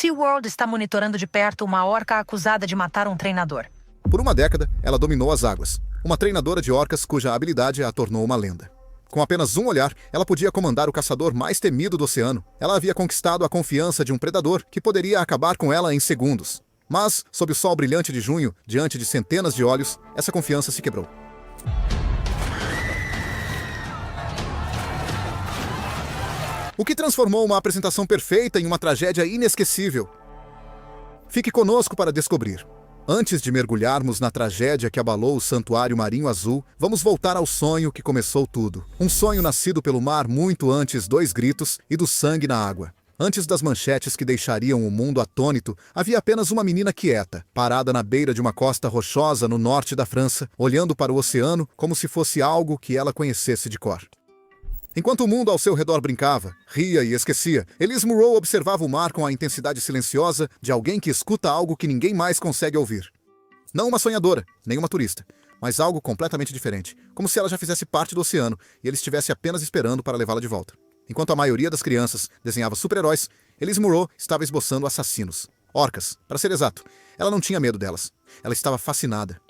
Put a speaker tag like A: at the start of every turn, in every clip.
A: SeaWorld está monitorando de perto uma orca acusada de matar um treinador.
B: Por uma década, ela dominou as águas. Uma treinadora de orcas cuja habilidade a tornou uma lenda. Com apenas um olhar, ela podia comandar o caçador mais temido do oceano. Ela havia conquistado a confiança de um predador que poderia acabar com ela em segundos. Mas, sob o sol brilhante de junho, diante de centenas de olhos, essa confiança se quebrou. O que transformou uma apresentação perfeita em uma tragédia inesquecível? Fique conosco para descobrir. Antes de mergulharmos na tragédia que abalou o Santuário Marinho Azul, vamos voltar ao sonho que começou tudo. Um sonho nascido pelo mar muito antes dos gritos e do sangue na água. Antes das manchetes que deixariam o mundo atônito, havia apenas uma menina quieta, parada na beira de uma costa rochosa no norte da França, olhando para o oceano como se fosse algo que ela conhecesse de cor. Enquanto o mundo ao seu redor brincava, ria e esquecia, Elise Munro observava o mar com a intensidade silenciosa de alguém que escuta algo que ninguém mais consegue ouvir. Não uma sonhadora, nem uma turista, mas algo completamente diferente, como se ela já fizesse parte do oceano e ele estivesse apenas esperando para levá-la de volta. Enquanto a maioria das crianças desenhava super-heróis, Elise Munro estava esboçando assassinos. Orcas, para ser exato. Ela não tinha medo delas. Ela estava fascinada.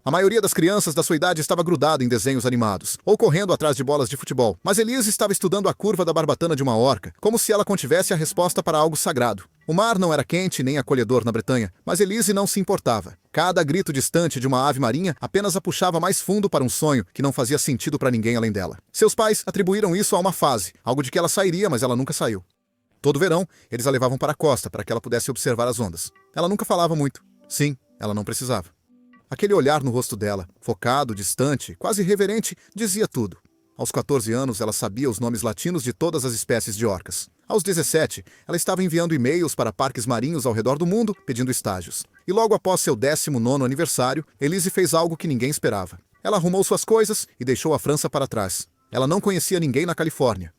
B: A maioria das crianças da sua idade estava grudada em desenhos animados, ou correndo atrás de bolas de futebol, mas Elise estava estudando a curva da barbatana de uma orca, como se ela contivesse a resposta para algo sagrado. O mar não era quente nem acolhedor na Bretanha, mas Elise não se importava. Cada grito distante de uma ave marinha apenas a puxava mais fundo para um sonho que não fazia sentido para ninguém além dela. Seus pais atribuíram isso a uma fase, algo de que ela sairia, mas ela nunca saiu. Todo verão, eles a levavam para a costa para que ela pudesse observar as ondas. Ela nunca falava muito. Sim, ela não precisava. Aquele olhar no rosto dela, focado, distante, quase reverente, dizia tudo. Aos 14 anos, ela sabia os nomes latinos de todas as espécies de orcas. Aos 17, ela estava enviando e-mails para parques marinhos ao redor do mundo, pedindo estágios. E logo após seu 19º aniversário, Elise fez algo que ninguém esperava. Ela arrumou suas coisas e deixou a França para trás. Ela não conhecia ninguém na Califórnia.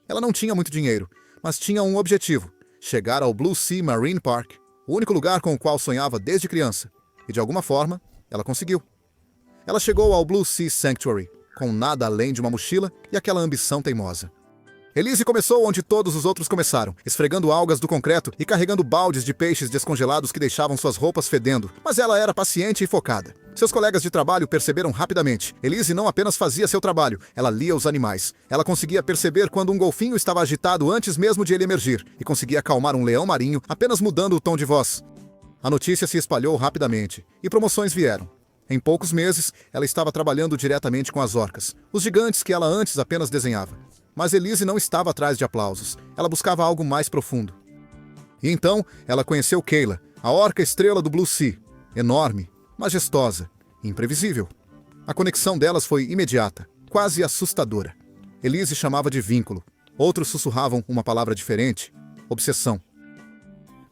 B: Ela não tinha muito dinheiro, mas tinha um objetivo: chegar ao Blue Sea Marine Park, o único lugar com o qual sonhava desde criança. E de alguma forma, ela conseguiu. Ela chegou ao Blue Sea Sanctuary, com nada além de uma mochila e aquela ambição teimosa. Elise começou onde todos os outros começaram, esfregando algas do concreto e carregando baldes de peixes descongelados que deixavam suas roupas fedendo. Mas ela era paciente e focada. Seus colegas de trabalho perceberam rapidamente. Elise não apenas fazia seu trabalho, ela lia os animais. Ela conseguia perceber quando um golfinho estava agitado antes mesmo de ele emergir, e conseguia acalmar um leão marinho apenas mudando o tom de voz. A notícia se espalhou rapidamente, e promoções vieram. Em poucos meses, ela estava trabalhando diretamente com as orcas, os gigantes que ela antes apenas desenhava. Mas Elise não estava atrás de aplausos, ela buscava algo mais profundo. E então, ela conheceu Kayla, a orca estrela do Blue Sea, enorme, majestosa, imprevisível. A conexão delas foi imediata, quase assustadora. Elise chamava de vínculo, outros sussurravam uma palavra diferente: obsessão.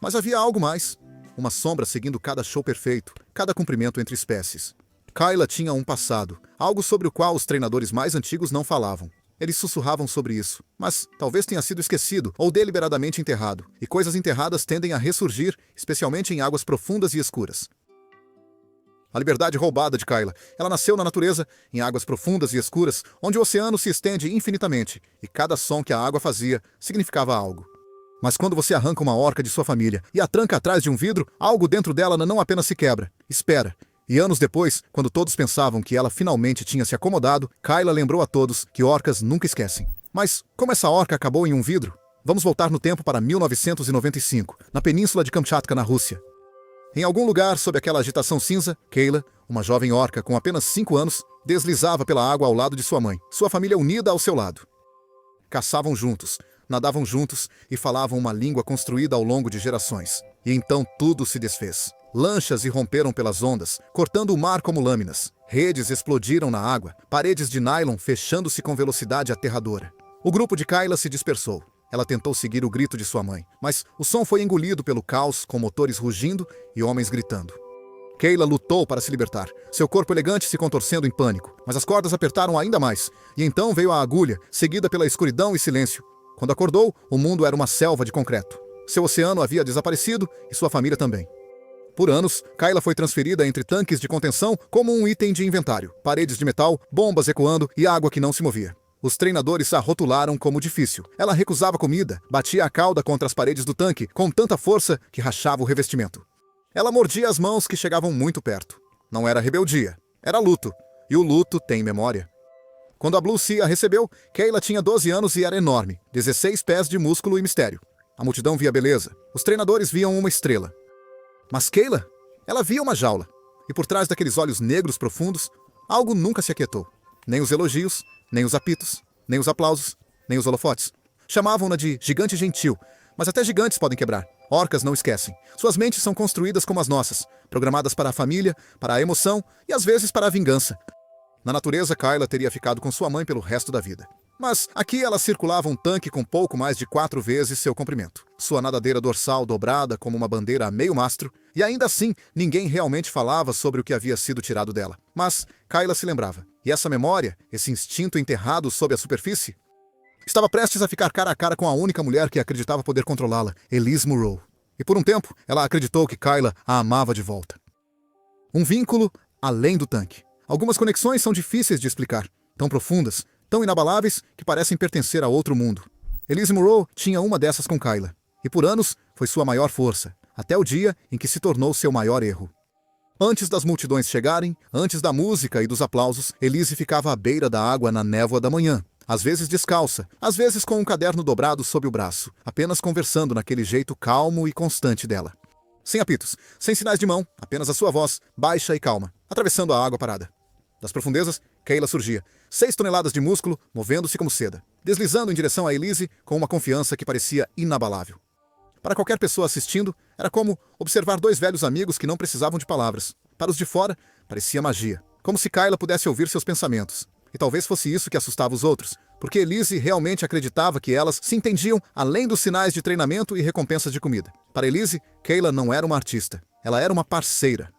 B: Mas havia algo mais. Uma sombra seguindo cada show perfeito, cada cumprimento entre espécies. Kayla tinha um passado, algo sobre o qual os treinadores mais antigos não falavam. Eles sussurravam sobre isso, mas talvez tenha sido esquecido ou deliberadamente enterrado, e coisas enterradas tendem a ressurgir, especialmente em águas profundas e escuras. A liberdade roubada de Kayla. Ela nasceu na natureza, em águas profundas e escuras, onde o oceano se estende infinitamente, e cada som que a água fazia significava algo. Mas quando você arranca uma orca de sua família e a tranca atrás de um vidro, algo dentro dela não apenas se quebra, espera. E anos depois, quando todos pensavam que ela finalmente tinha se acomodado, Kayla lembrou a todos que orcas nunca esquecem. Mas como essa orca acabou em um vidro? Vamos voltar no tempo para 1995, na península de Kamchatka, na Rússia. Em algum lugar sob aquela agitação cinza, Kayla, uma jovem orca com apenas 5 anos, deslizava pela água ao lado de sua mãe, sua família unida ao seu lado. Caçavam juntos, nadavam juntos e falavam uma língua construída ao longo de gerações. E então tudo se desfez. Lanchas irromperam pelas ondas, cortando o mar como lâminas. Redes explodiram na água, paredes de nylon fechando-se com velocidade aterradora. O grupo de Kayla se dispersou. Ela tentou seguir o grito de sua mãe, mas o som foi engolido pelo caos, com motores rugindo e homens gritando. Kayla lutou para se libertar, seu corpo elegante se contorcendo em pânico, mas as cordas apertaram ainda mais, e então veio a agulha, seguida pela escuridão e silêncio. Quando acordou, o mundo era uma selva de concreto. Seu oceano havia desaparecido e sua família também. Por anos, Kayla foi transferida entre tanques de contenção como um item de inventário. Paredes de metal, bombas ecoando e água que não se movia. Os treinadores a rotularam como difícil. Ela recusava comida, batia a cauda contra as paredes do tanque com tanta força que rachava o revestimento. Ela mordia as mãos que chegavam muito perto. Não era rebeldia, era luto. E o luto tem memória. Quando a Blue Sea a recebeu, Kayla tinha 12 anos e era enorme, 16 pés de músculo e mistério. A multidão via beleza. Os treinadores viam uma estrela. Mas Kayla, ela via uma jaula. E por trás daqueles olhos negros profundos, algo nunca se aquietou. Nem os elogios, nem os apitos, nem os aplausos, nem os holofotes. Chamavam-na de gigante gentil, mas até gigantes podem quebrar. Orcas não esquecem. Suas mentes são construídas como as nossas, programadas para a família, para a emoção e às vezes para a vingança. Na natureza, Kayla teria ficado com sua mãe pelo resto da vida. Mas aqui ela circulava um tanque com pouco mais de 4 vezes seu comprimento. Sua nadadeira dorsal dobrada como uma bandeira a meio mastro, e ainda assim ninguém realmente falava sobre o que havia sido tirado dela. Mas Kayla se lembrava. E essa memória, esse instinto enterrado sob a superfície, estava prestes a ficar cara a cara com a única mulher que acreditava poder controlá-la, Elise Murrow. E por um tempo, ela acreditou que Kayla a amava de volta. Um vínculo além do tanque. Algumas conexões são difíceis de explicar, tão profundas, tão inabaláveis que parecem pertencer a outro mundo. Elise Murrow tinha uma dessas com Kayla, e por anos foi sua maior força, até o dia em que se tornou seu maior erro. Antes das multidões chegarem, antes da música e dos aplausos, Elise ficava à beira da água na névoa da manhã, às vezes descalça, às vezes com um caderno dobrado sob o braço, apenas conversando naquele jeito calmo e constante dela. Sem apitos, sem sinais de mão, apenas a sua voz, baixa e calma, atravessando a água parada. Das profundezas, Kayla surgia, 6 toneladas de músculo, movendo-se como seda, deslizando em direção a Elise com uma confiança que parecia inabalável. Para qualquer pessoa assistindo, era como observar 2 velhos amigos que não precisavam de palavras. Para os de fora, parecia magia, como se Kayla pudesse ouvir seus pensamentos. E talvez fosse isso que assustava os outros, porque Elise realmente acreditava que elas se entendiam além dos sinais de treinamento e recompensas de comida. Para Elise, Kayla não era uma artista, ela era uma parceira.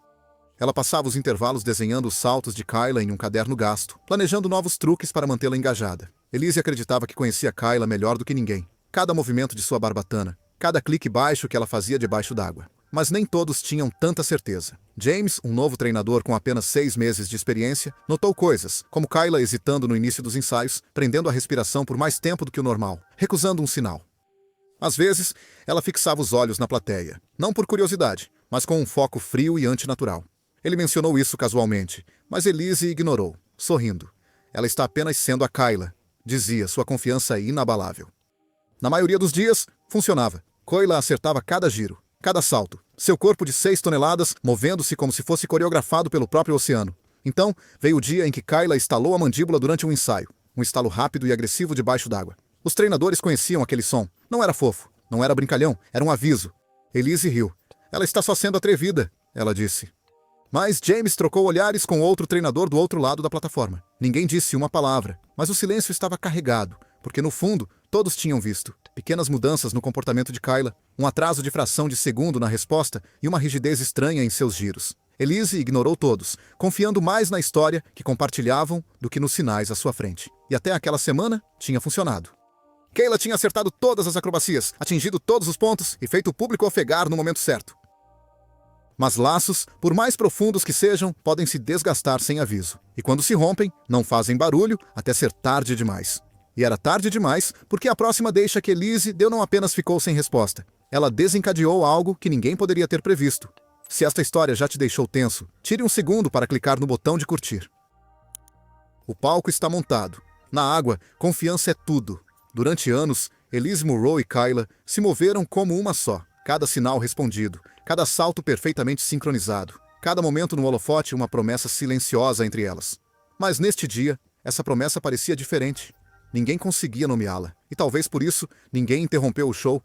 B: Ela passava os intervalos desenhando os saltos de Kayla em um caderno gasto, planejando novos truques para mantê-la engajada. Elise acreditava que conhecia Kayla melhor do que ninguém. Cada movimento de sua barbatana, cada clique baixo que ela fazia debaixo d'água. Mas nem todos tinham tanta certeza. James, um novo treinador com apenas 6 meses de experiência, notou coisas, como Kayla hesitando no início dos ensaios, prendendo a respiração por mais tempo do que o normal, recusando um sinal. Às vezes, ela fixava os olhos na plateia, não por curiosidade, mas com um foco frio e antinatural. Ele mencionou isso casualmente, mas Elise ignorou, sorrindo. Ela está apenas sendo a Kayla, dizia, sua confiança inabalável. Na maioria dos dias, funcionava. Kayla acertava cada giro, cada salto, seu corpo de 6 toneladas movendo-se como se fosse coreografado pelo próprio oceano. Então, veio o dia em que Kayla estalou a mandíbula durante um ensaio, um estalo rápido e agressivo debaixo d'água. Os treinadores conheciam aquele som. Não era fofo, não era brincalhão, era um aviso. Elise riu. Ela está só sendo atrevida, ela disse. Mas James trocou olhares com outro treinador do outro lado da plataforma. Ninguém disse uma palavra, mas o silêncio estava carregado, porque no fundo, todos tinham visto. Pequenas mudanças no comportamento de Kayla, um atraso de fração de segundo na resposta e uma rigidez estranha em seus giros. Elise ignorou todos, confiando mais na história que compartilhavam do que nos sinais à sua frente. E até aquela semana, tinha funcionado. Kayla tinha acertado todas as acrobacias, atingido todos os pontos e feito o público ofegar no momento certo. Mas laços, por mais profundos que sejam, podem se desgastar sem aviso. E quando se rompem, não fazem barulho até ser tarde demais. E era tarde demais, porque a próxima deixa que Elise deu não apenas ficou sem resposta. Ela desencadeou algo que ninguém poderia ter previsto. Se esta história já te deixou tenso, tire um segundo para clicar no botão de curtir. O palco está montado. Na água, confiança é tudo. Durante anos, Elise Murrow e Kayla se moveram como uma só. Cada sinal respondido, cada salto perfeitamente sincronizado, cada momento no holofote uma promessa silenciosa entre elas. Mas neste dia, essa promessa parecia diferente. Ninguém conseguia nomeá-la, e talvez por isso, ninguém interrompeu o show.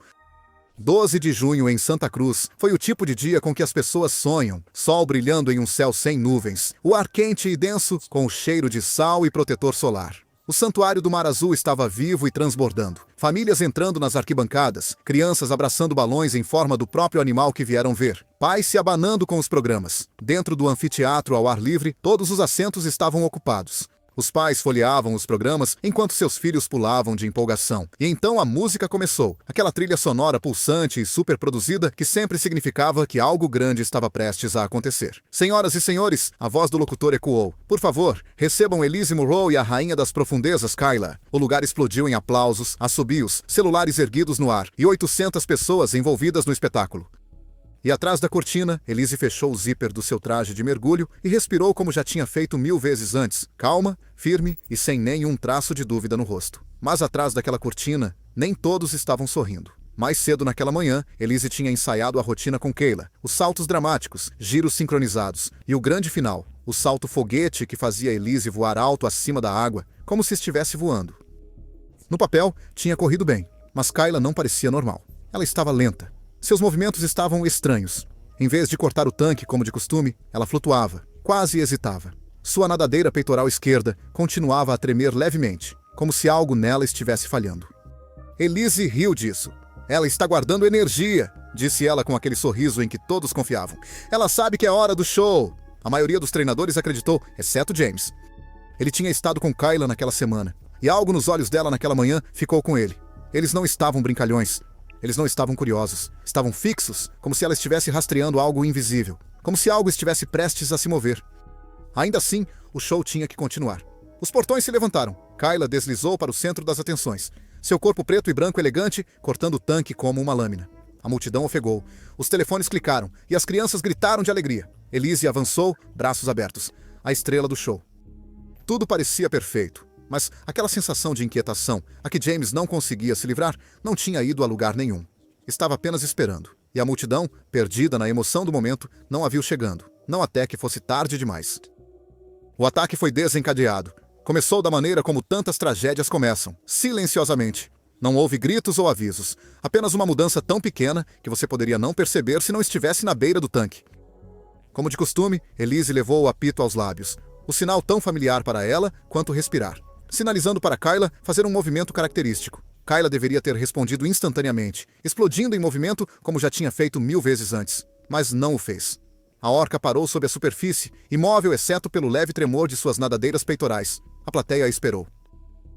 B: 12 de junho em Santa Cruz foi o tipo de dia com que as pessoas sonham, sol brilhando em um céu sem nuvens, o ar quente e denso com o cheiro de sal e protetor solar. O santuário do Mar Azul estava vivo e transbordando. Famílias entrando nas arquibancadas, crianças abraçando balões em forma do próprio animal que vieram ver, pais se abanando com os programas. Dentro do anfiteatro ao ar livre, todos os assentos estavam ocupados. Os pais folheavam os programas enquanto seus filhos pulavam de empolgação. E então a música começou. Aquela trilha sonora pulsante e superproduzida que sempre significava que algo grande estava prestes a acontecer. Senhoras e senhores, a voz do locutor ecoou. Por favor, recebam Elise Monroe e a rainha das profundezas, Kyla. O lugar explodiu em aplausos, assobios, celulares erguidos no ar e 800 pessoas envolvidas no espetáculo. E atrás da cortina, Elise fechou o zíper do seu traje de mergulho e respirou como já tinha feito 1000 vezes antes, calma, firme e sem nenhum traço de dúvida no rosto. Mas atrás daquela cortina, nem todos estavam sorrindo. Mais cedo naquela manhã, Elise tinha ensaiado a rotina com Kayla, os saltos dramáticos, giros sincronizados e o grande final, o salto foguete que fazia Elise voar alto acima da água, como se estivesse voando. No papel, tinha corrido bem, mas Kayla não parecia normal. Ela estava lenta. Seus movimentos estavam estranhos. Em vez de cortar o tanque como de costume, ela flutuava, quase hesitava. Sua nadadeira peitoral esquerda continuava a tremer levemente, como se algo nela estivesse falhando. Elise riu disso. Ela está guardando energia, disse ela com aquele sorriso em que todos confiavam. Ela sabe que é hora do show. A maioria dos treinadores acreditou, exceto James. Ele tinha estado com Kayla naquela semana, e algo nos olhos dela naquela manhã ficou com ele. Eles não estavam brincalhões. Eles não estavam curiosos, estavam fixos, como se ela estivesse rastreando algo invisível, como se algo estivesse prestes a se mover. Ainda assim, o show tinha que continuar. Os portões se levantaram. Kayla deslizou para o centro das atenções, seu corpo preto e branco elegante, cortando o tanque como uma lâmina. A multidão ofegou, os telefones clicaram e as crianças gritaram de alegria. Elise avançou, braços abertos, a estrela do show. Tudo parecia perfeito. Mas aquela sensação de inquietação, a que James não conseguia se livrar, não tinha ido a lugar nenhum. Estava apenas esperando. E a multidão, perdida na emoção do momento, não a viu chegando. Não até que fosse tarde demais. O ataque foi desencadeado. Começou da maneira como tantas tragédias começam, silenciosamente. Não houve gritos ou avisos. Apenas uma mudança tão pequena que você poderia não perceber se não estivesse na beira do tanque. Como de costume, Elise levou o apito aos lábios. O sinal tão familiar para ela quanto respirar. Sinalizando para Kayla fazer um movimento característico. Kayla deveria ter respondido instantaneamente, explodindo em movimento como já tinha feito 1000 vezes antes, mas não o fez. A orca parou sob a superfície, imóvel exceto pelo leve tremor de suas nadadeiras peitorais. A plateia esperou.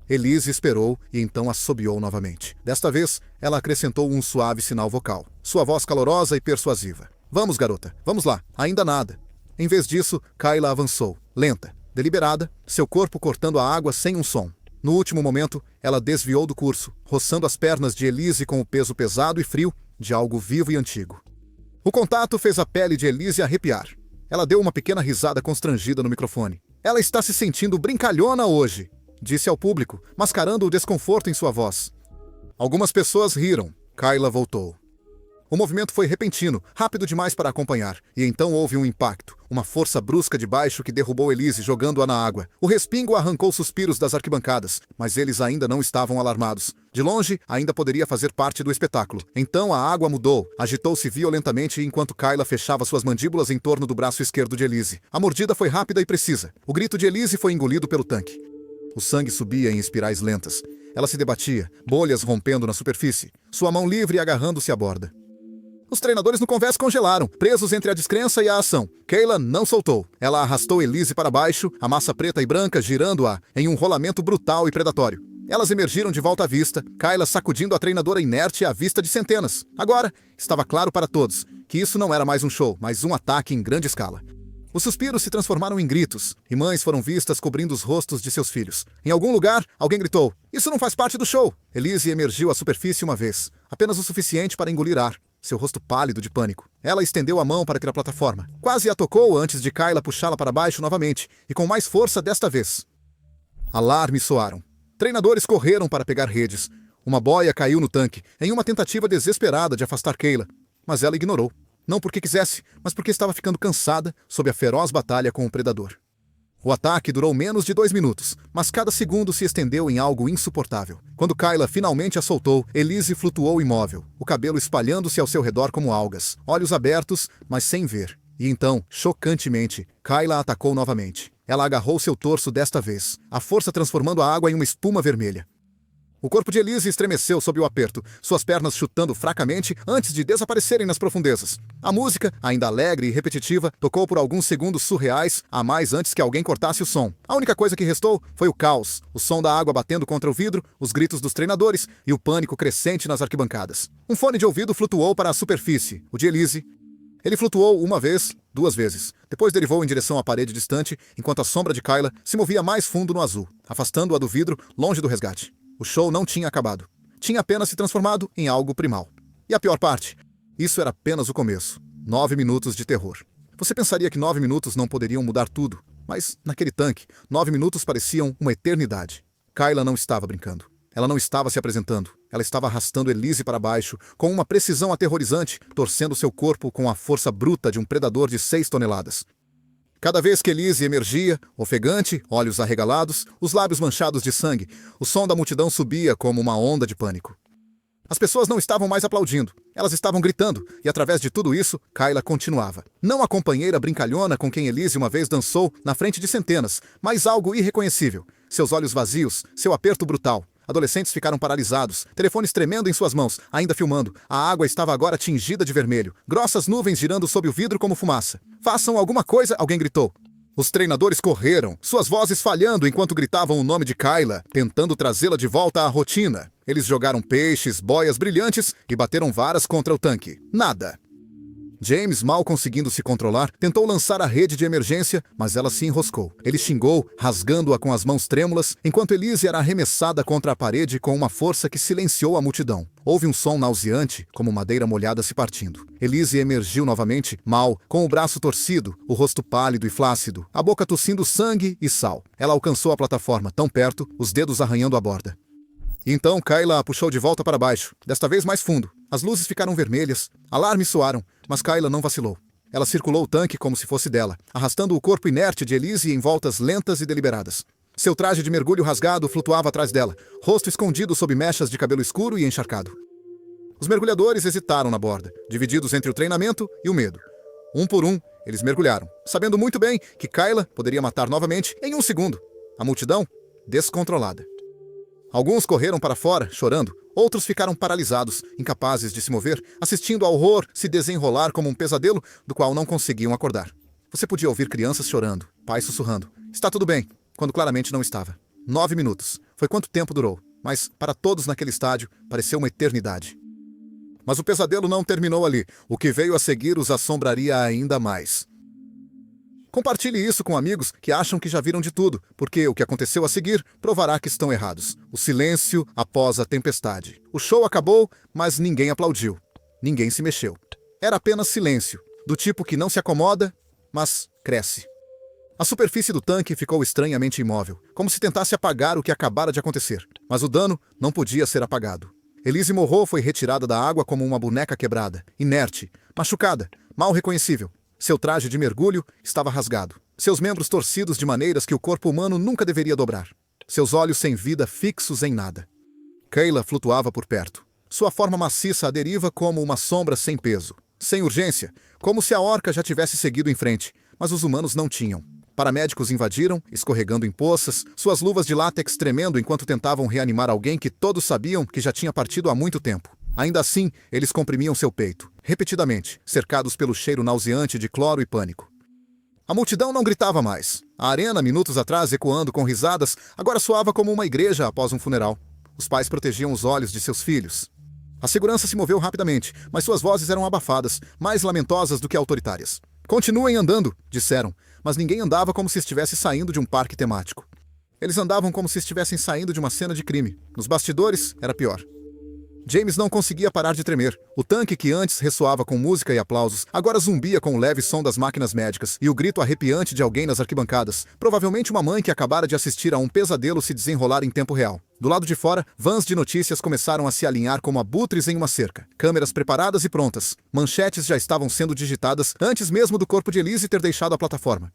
B: Elise esperou e então assobiou novamente. Desta vez, ela acrescentou um suave sinal vocal, sua voz calorosa e persuasiva. Vamos, garota, vamos lá, ainda nada. Em vez disso, Kayla avançou, lenta, deliberada, seu corpo cortando a água sem um som. No último momento, ela desviou do curso, roçando as pernas de Elise com o peso pesado e frio de algo vivo e antigo. O contato fez a pele de Elise arrepiar. Ela deu uma pequena risada constrangida no microfone. Ela está se sentindo brincalhona hoje, disse ao público, mascarando o desconforto em sua voz. Algumas pessoas riram. Kayla voltou. O movimento foi repentino, rápido demais para acompanhar, e então houve um impacto, uma força brusca de baixo que derrubou Elise jogando-a na água. O respingo arrancou suspiros das arquibancadas, mas eles ainda não estavam alarmados. De longe, ainda poderia fazer parte do espetáculo. Então a água mudou, agitou-se violentamente enquanto Kayla fechava suas mandíbulas em torno do braço esquerdo de Elise. A mordida foi rápida e precisa. O grito de Elise foi engolido pelo tanque. O sangue subia em espirais lentas. Ela se debatia, bolhas rompendo na superfície, sua mão livre agarrando-se à borda. Os treinadores no convés congelaram, presos entre a descrença e a ação. Kayla não soltou. Ela arrastou Elise para baixo, a massa preta e branca girando-a em um rolamento brutal e predatório. Elas emergiram de volta à vista, Kayla sacudindo a treinadora inerte à vista de centenas. Agora, estava claro para todos que isso não era mais um show, mas um ataque em grande escala. Os suspiros se transformaram em gritos, e mães foram vistas cobrindo os rostos de seus filhos. Em algum lugar, alguém gritou, "Isso não faz parte do show!" Elise emergiu à superfície uma vez, apenas o suficiente para engolir ar. Seu rosto pálido de pânico. Ela estendeu a mão para aquela plataforma. Quase a tocou antes de Kayla puxá-la para baixo novamente, e com mais força desta vez. Alarmes soaram. Treinadores correram para pegar redes. Uma boia caiu no tanque, em uma tentativa desesperada de afastar Kayla. Mas ela ignorou. Não porque quisesse, mas porque estava ficando cansada sob a feroz batalha com o predador. O ataque durou menos de 2 minutos, mas cada segundo se estendeu em algo insuportável. Quando Kayla finalmente a soltou, Elise flutuou imóvel, o cabelo espalhando-se ao seu redor como algas, olhos abertos, mas sem ver. E então, chocantemente, Kayla atacou novamente. Ela agarrou seu torso desta vez, a força transformando a água em uma espuma vermelha. O corpo de Elise estremeceu sob o aperto, suas pernas chutando fracamente antes de desaparecerem nas profundezas. A música, ainda alegre e repetitiva, tocou por alguns segundos surreais, a mais antes que alguém cortasse o som. A única coisa que restou foi o caos, o som da água batendo contra o vidro, os gritos dos treinadores e o pânico crescente nas arquibancadas. Um fone de ouvido flutuou para a superfície, o de Elise. Ele flutuou uma vez, duas vezes. Depois derivou em direção à parede distante, enquanto a sombra de Kyla se movia mais fundo no azul, afastando-a do vidro, longe do resgate. O show não tinha acabado. Tinha apenas se transformado em algo primal. E a pior parte? Isso era apenas o começo. 9 minutos de terror. Você pensaria que 9 minutos não poderiam mudar tudo, mas, naquele tanque, 9 minutos pareciam uma eternidade. Kyla não estava brincando. Ela não estava se apresentando. Ela estava arrastando Elise para baixo, com uma precisão aterrorizante, torcendo seu corpo com a força bruta de um predador de 6 toneladas. Cada vez que Elise emergia, ofegante, olhos arregalados, os lábios manchados de sangue, o som da multidão subia como uma onda de pânico. As pessoas não estavam mais aplaudindo, elas estavam gritando, e através de tudo isso, Kyla continuava. Não a companheira brincalhona com quem Elise uma vez dançou na frente de centenas, mas algo irreconhecível. Seus olhos vazios, seu aperto brutal. Adolescentes ficaram paralisados, telefones tremendo em suas mãos, ainda filmando. A água estava agora tingida de vermelho, grossas nuvens girando sob o vidro como fumaça. Façam alguma coisa, alguém gritou. Os treinadores correram, suas vozes falhando enquanto gritavam o nome de Kyla, tentando trazê-la de volta à rotina. Eles jogaram peixes, boias brilhantes e bateram varas contra o tanque. Nada. James, mal conseguindo se controlar, tentou lançar a rede de emergência, mas ela se enroscou. Ele xingou, rasgando-a com as mãos trêmulas, enquanto Elise era arremessada contra a parede com uma força que silenciou a multidão. Houve um som nauseante, como madeira molhada se partindo. Elise emergiu novamente, mal, com o braço torcido, o rosto pálido e flácido, a boca tossindo sangue e sal. Ela alcançou a plataforma, tão perto, os dedos arranhando a borda. Então Kyla a puxou de volta para baixo, desta vez mais fundo. As luzes ficaram vermelhas, alarmes soaram, mas Kyla não vacilou. Ela circulou o tanque como se fosse dela, arrastando o corpo inerte de Elise em voltas lentas e deliberadas. Seu traje de mergulho rasgado flutuava atrás dela, rosto escondido sob mechas de cabelo escuro e encharcado. Os mergulhadores hesitaram na borda, divididos entre o treinamento e o medo. Um por um, eles mergulharam, sabendo muito bem que Kyla poderia matar novamente em um segundo. A multidão, descontrolada. Alguns correram para fora, chorando. Outros ficaram paralisados, incapazes de se mover, assistindo ao horror se desenrolar como um pesadelo do qual não conseguiam acordar. Você podia ouvir crianças chorando, pais sussurrando. Está tudo bem, quando claramente não estava. 9 minutos. Foi quanto tempo durou, mas para todos naquele estádio pareceu uma eternidade. Mas o pesadelo não terminou ali. O que veio a seguir os assombraria ainda mais. Compartilhe isso com amigos que acham que já viram de tudo, porque o que aconteceu a seguir provará que estão errados. O silêncio após a tempestade. O show acabou, mas ninguém aplaudiu. Ninguém se mexeu. Era apenas silêncio, do tipo que não se acomoda, mas cresce. A superfície do tanque ficou estranhamente imóvel, como se tentasse apagar o que acabara de acontecer. Mas o dano não podia ser apagado. Elise Morrow foi retirada da água como uma boneca quebrada, inerte, machucada, mal reconhecível. Seu traje de mergulho estava rasgado. Seus membros torcidos de maneiras que o corpo humano nunca deveria dobrar. Seus olhos sem vida fixos em nada. Kyla flutuava por perto. Sua forma maciça à deriva como uma sombra sem peso. Sem urgência, como se a orca já tivesse seguido em frente, mas os humanos não tinham. Paramédicos invadiram, escorregando em poças, suas luvas de látex tremendo enquanto tentavam reanimar alguém que todos sabiam que já tinha partido há muito tempo. Ainda assim, eles comprimiam seu peito, repetidamente, cercados pelo cheiro nauseante de cloro e pânico. A multidão não gritava mais. A arena, minutos atrás ecoando com risadas, agora soava como uma igreja após um funeral. Os pais protegiam os olhos de seus filhos. A segurança se moveu rapidamente, mas suas vozes eram abafadas, mais lamentosas do que autoritárias. "Continuem andando", disseram, mas ninguém andava como se estivesse saindo de um parque temático. Eles andavam como se estivessem saindo de uma cena de crime. Nos bastidores, era pior. James não conseguia parar de tremer. O tanque que antes ressoava com música e aplausos, agora zumbia com o leve som das máquinas médicas e o grito arrepiante de alguém nas arquibancadas, provavelmente uma mãe que acabara de assistir a um pesadelo se desenrolar em tempo real. Do lado de fora, vans de notícias começaram a se alinhar como abutres em uma cerca. Câmeras preparadas e prontas. Manchetes já estavam sendo digitadas antes mesmo do corpo de Elise ter deixado a plataforma.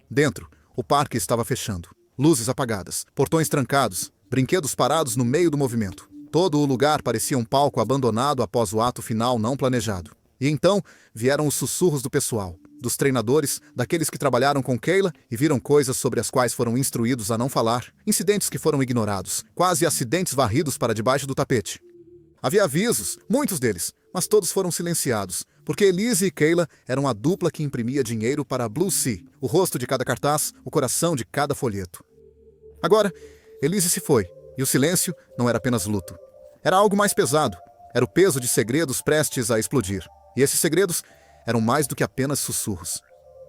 B: Dentro, o parque estava fechando. Luzes apagadas, portões trancados, brinquedos parados no meio do movimento. Todo o lugar parecia um palco abandonado após o ato final não planejado. E então vieram os sussurros do pessoal. dos treinadores, daqueles que trabalharam com Kayla e viram coisas sobre as quais foram instruídos a não falar, incidentes que foram ignorados, quase acidentes varridos para debaixo do tapete. Havia avisos, muitos deles, mas todos foram silenciados, porque Elise e Kayla eram a dupla que imprimia dinheiro para a Blue Sea, o rosto de cada cartaz, o coração de cada folheto. Agora, Elise se foi, e o silêncio não era apenas luto. Era algo mais pesado, era o peso de segredos prestes a explodir. E esses segredos eram mais do que apenas sussurros.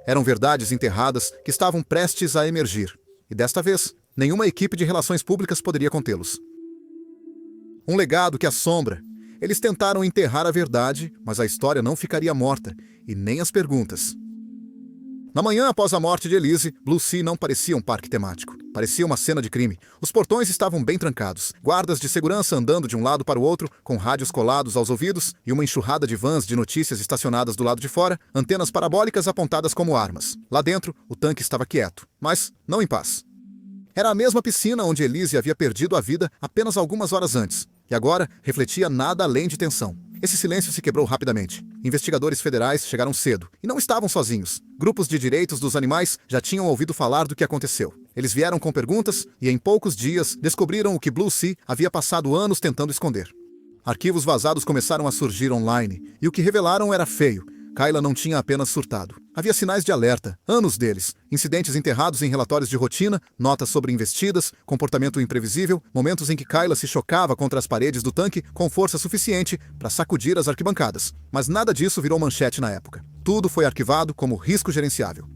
B: Eram verdades enterradas que estavam prestes a emergir. E desta vez, nenhuma equipe de relações públicas poderia contê-los. Um legado que assombra. Eles tentaram enterrar a verdade, mas a história não ficaria morta, e nem as perguntas. Na manhã após a morte de Elise, Blue Sea não parecia um parque temático. Parecia uma cena de crime. Os portões estavam bem trancados, guardas de segurança andando de um lado para o outro, com rádios colados aos ouvidos e uma enxurrada de vans de notícias estacionadas do lado de fora, antenas parabólicas apontadas como armas. Lá dentro, o tanque estava quieto, mas não em paz. Era a mesma piscina onde Elise havia perdido a vida apenas algumas horas antes, e agora refletia nada além de tensão. Esse silêncio se quebrou rapidamente. Investigadores federais chegaram cedo, e não estavam sozinhos. Grupos de direitos dos animais já tinham ouvido falar do que aconteceu. Eles vieram com perguntas e, em poucos dias, descobriram o que Blue Sea havia passado anos tentando esconder. Arquivos vazados começaram a surgir online, e o que revelaram era feio. Kayla não tinha apenas surtado. Havia sinais de alerta, anos deles, incidentes enterrados em relatórios de rotina, notas sobre investidas, comportamento imprevisível, momentos em que Kayla se chocava contra as paredes do tanque com força suficiente para sacudir as arquibancadas. Mas nada disso virou manchete na época. Tudo foi arquivado como risco gerenciável.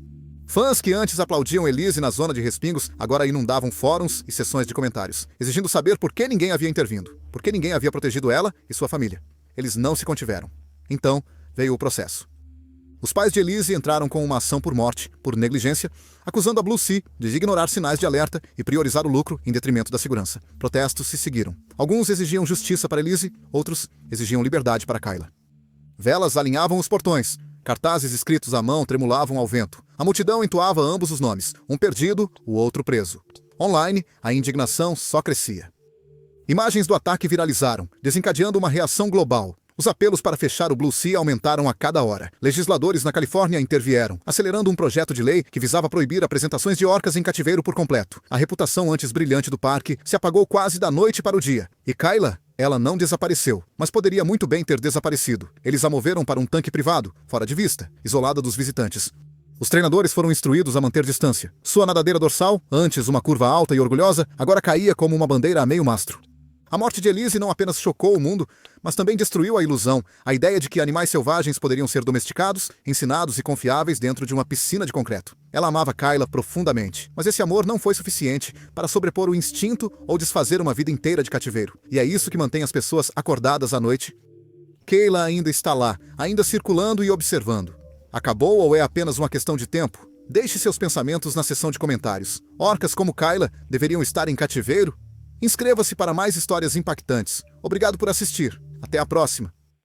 B: Fãs que antes aplaudiam Elise na zona de respingos agora inundavam fóruns e sessões de comentários, exigindo saber por que ninguém havia intervindo, por que ninguém havia protegido ela e sua família. Eles não se contiveram. Então, veio o processo. Os pais de Elise entraram com uma ação por morte, por negligência, acusando a Blue Sea de ignorar sinais de alerta e priorizar o lucro em detrimento da segurança. Protestos se seguiram. Alguns exigiam justiça para Elise, outros exigiam liberdade para Kayla. Velas alinhavam os portões. Cartazes escritos à mão tremulavam ao vento. A multidão entoava ambos os nomes, um perdido, o outro preso. Online, a indignação só crescia. Imagens do ataque viralizaram, desencadeando uma reação global. Os apelos para fechar o Blue Sea aumentaram a cada hora. Legisladores na Califórnia intervieram, acelerando um projeto de lei que visava proibir apresentações de orcas em cativeiro por completo. A reputação antes brilhante do parque se apagou quase da noite para o dia. E Kayla? Ela não desapareceu, mas poderia muito bem ter desaparecido. Eles a moveram para um tanque privado, fora de vista, isolada dos visitantes. Os treinadores foram instruídos a manter distância. Sua nadadeira dorsal, antes uma curva alta e orgulhosa, agora caía como uma bandeira a meio mastro. A morte de Elise não apenas chocou o mundo, mas também destruiu a ilusão, a ideia de que animais selvagens poderiam ser domesticados, ensinados e confiáveis dentro de uma piscina de concreto. Ela amava Kayla profundamente, mas esse amor não foi suficiente para sobrepor o instinto ou desfazer uma vida inteira de cativeiro. E é isso que mantém as pessoas acordadas à noite. Kayla ainda está lá, ainda circulando e observando. Acabou ou é apenas uma questão de tempo? Deixe seus pensamentos na seção de comentários. Orcas como Kayla deveriam estar em cativeiro? Inscreva-se para mais histórias impactantes. Obrigado por assistir. Até a próxima.